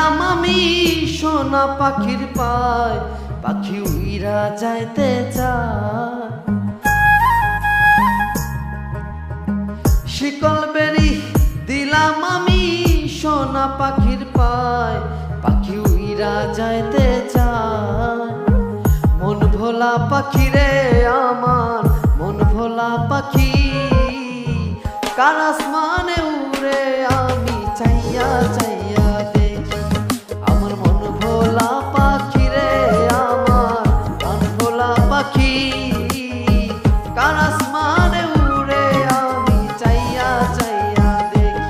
দিলাম আমি সোনা পাখির পায়, পাখি উইরা যাইতে চায়। শিকল বেরি দিলাম আমি সোনা পাখির পায়, পাখি উইরা যাইতে চায়। মন ভোলা পাখি রে আমার, মন ভোলা পাখি, কার আসমানে উড়ে আমি চাইয়া চাইয়া দেখি। আমার মন ভোলা পাখি রে আমার, মন ভোলা পাখি, কার আসমানে উড়ে আমি চাইয়া চাইয়া দেখি।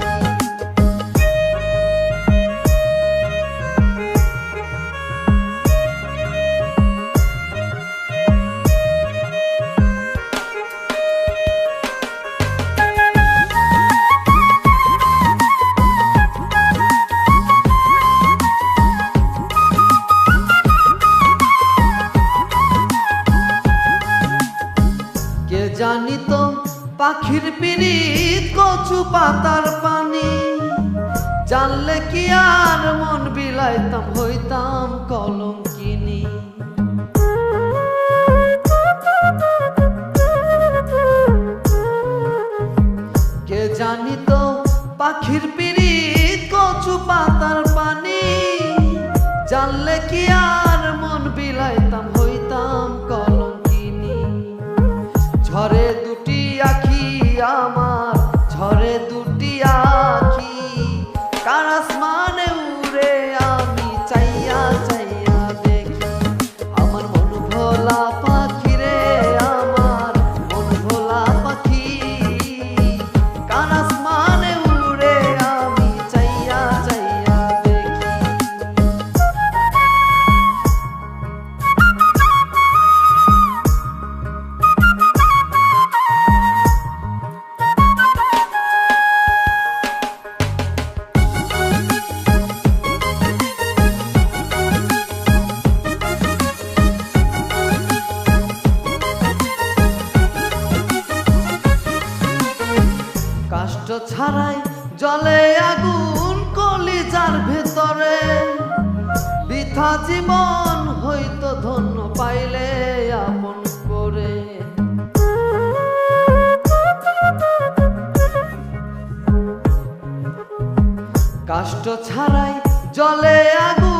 জানি তো পাখির পিরিত কচু পাতার পানি, জানলে কি আর মন বিলাইতাম হইতাম কলঙ্কিনী। কে জানি তো পাখির পিরিত কচু পাতার পানি, জানলে কি আর মন বিলাইতাম হইতাম কলঙ্কিনী। ঝরে দুটি আখি আমার, ঝরে দুটি আখি, কার আসমানে উড়ে আমি চাইয়া চাইয়া দেখি। আমার মন ভোলা পাখি রে আমার, মন ভোলা পাখি, কার আসমানে উড়ে আমি চাইয়া চাইয়া দেখি। কষ্ট ছাড়াই জলে আগুন কলিজার ভেতরে, বৃথা জীবন হইতো ধন্য পাইলে আপন করে। কষ্ট ছাড়াই জলে আগুন